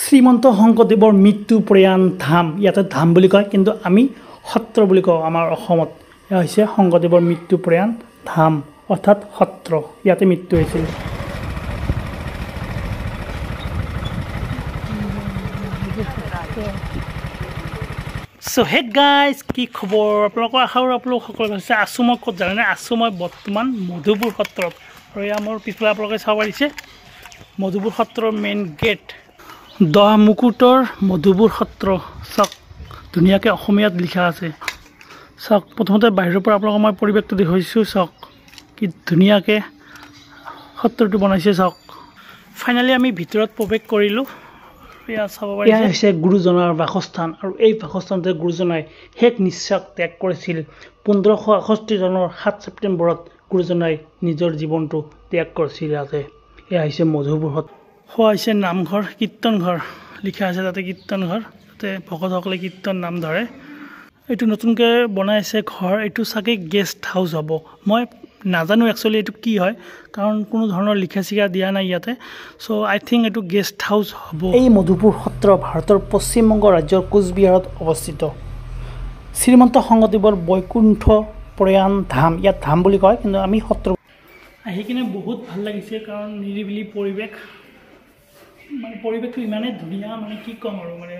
শ্ৰীমন্ত শংকৰদেৱৰ মৃত্যু প্ৰয়াণ ধাম ইয়াতে ধাম বুলি কয় কিন্তু আমি সত্ৰ বুলি কওঁ আমাৰ অসমত এয়া হৈছে শংকৰদেৱৰ মৃত্যু প্ৰয়াণ ধাম অৰ্থাৎ সত্ৰ ইয়াতে মৃত্যু হৈছিল সো হে গাইজ কি খবৰ আপোনালোকৰ আশা কৰোঁ আপোনালোক সকলোৱে হৈছে আছো মই ক'ত জানেনে আছো মই বৰ্তমান মধুপুৰ সত্ৰত আৰু এয়া মোৰ পিছফালে আপোনালোকে চাব পাৰিছে মধুপুৰ সত্ৰৰ মেইন গেট দহ মুকুটৰ মধুপুৰ সত্ৰ চাওক ধুনীয়াকৈ অসমীয়াত লিখা আছে চাওক প্ৰথমতে বাহিৰৰ পৰা আপোনালোকক মই পৰিৱেশটো দেখুৱাইছোঁ চাওক কি ধুনীয়াকৈ সত্ৰটো বনাইছে চাওক ফাইনেলি আমি ভিতৰত প্ৰৱেশ কৰিলোঁ এয়া চাব পাৰিছে এয়া হৈছে গুৰুজনাৰ বাসস্থান আৰু এই বাসস্থানতে গুৰুজনাই শেষ নিশ্বাস ত্যাগ কৰিছিল 1561 চনৰ 7 ছেপ্টেম্বৰত গুৰুজনাই নিজৰ জীৱনটো ত্যাগ কৰিছিল ইয়াতে এয়া হৈছে মধুপুৰ সত্ৰ হোৱা হৈছে নামঘৰ কীৰ্তন ঘৰ লিখা আছে তাতে কীৰ্তন ঘৰ তাতে ভকতসকলে কীৰ্তন নাম ধৰে এইটো নতুনকৈ বনাই আছে ঘৰ এইটো চাগে গেষ্ট হাউচ হ'ব মই নাজানো একচুৱেলি এইটো কি হয় কাৰণ কোনো ধৰণৰ লিখা চিখা দিয়া নাই ইয়াতে চ' আই থিংক এইটো গেষ্ট হাউচ হ'ব এই মধুপুৰ সত্ৰ ভাৰতৰ পশ্চিমবংগ ৰাজ্যৰ কোচবিহাৰত অৱস্থিত শ্ৰীমন্ত শংকৰদেৱৰ বৈকুণ্ঠ প্ৰয়াণ ধাম ইয়াত ধাম বুলি কয় কিন্তু আমি সত্ৰ আহি কিনে বহুত ভাল লাগিছে কাৰণ নিৰিবিলি পৰিৱেশ মানে পৰিৱেশটো ইমানেই ধুনীয়া মানে কি ক'ম আৰু মানে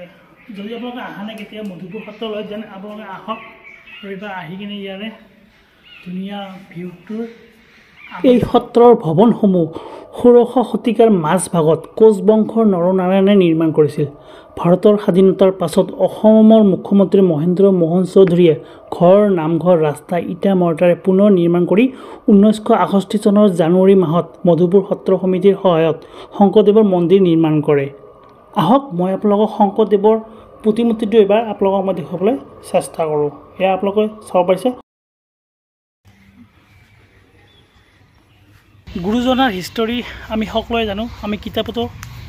যদি আপোনালোকে অহা নাই কেতিয়া মধুপুৰ সত্ৰলৈ যেন আপোনালোকে আহক আৰু এইবাৰ আহি কিনে ইয়াৰে ধুনীয়া ভিউটোৰ এই সত্ৰৰ ভৱনসমূহ 16শ শতিকাৰ মাজভাগত কোচ বংশৰ নৰনাৰায়ণে নিৰ্মাণ কৰিছিল ভাৰতৰ স্বাধীনতাৰ পাছত অসমৰ মুখ্যমন্ত্ৰী মহেন্দ্ৰ মোহন চৌধুৰীয়ে ঘৰ নামঘৰ ৰাস্তা ইটা মৰ্টাৰে পুনৰ নিৰ্মাণ কৰি 1961 চনৰ জানুৱাৰী মাহত মধুপুৰ সত্ৰ সমিতিৰ সহায়ত শংকৰদেৱৰ মন্দিৰ নিৰ্মাণ কৰে আহক মই আপোনালোকক শংকৰদেৱৰ প্ৰতিমূৰ্তিটো এবাৰ আপোনালোকক মই দেখুৱাবলৈ চেষ্টা কৰোঁ এয়া আপোনালোকে চাব পাৰিছে গুৰুজনাৰ হিষ্টৰী আমি সকলোৱে জানো আমি কিতাপতো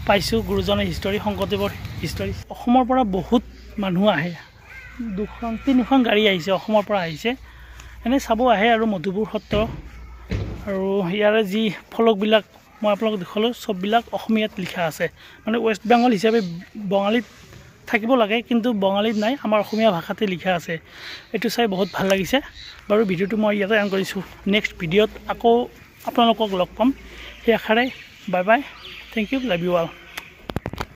পাইছোঁ গুৰুজনাৰ হিষ্টৰী শংকৰদেৱৰ হিষ্টৰী অসমৰ পৰা বহুত মানুহ আহে 2-3খন গাড়ী আহিছে অসমৰ পৰা আহিছে এনে চাব আহে আৰু মধুপুৰ সত্ৰ আৰু ইয়াৰে যি ফলকবিলাক মই আপোনালোকক দেখুৱালোঁ চববিলাক অসমীয়াত লিখা আছে মানে ৱেষ্ট বেংগল হিচাপে বঙালীত থাকিব লাগে কিন্তু বঙালীত নাই আমাৰ অসমীয়া ভাষাতে লিখা আছে এইটো চাই বহুত ভাল লাগিছে বাৰু ভিডিঅ'টো মই ইয়াতে এণ্ড কৰিছোঁ নেক্সট ভিডিঅ'ত আকৌ আপোনালোকক লগ পাম সেই আশাৰে bye bye thank you love you all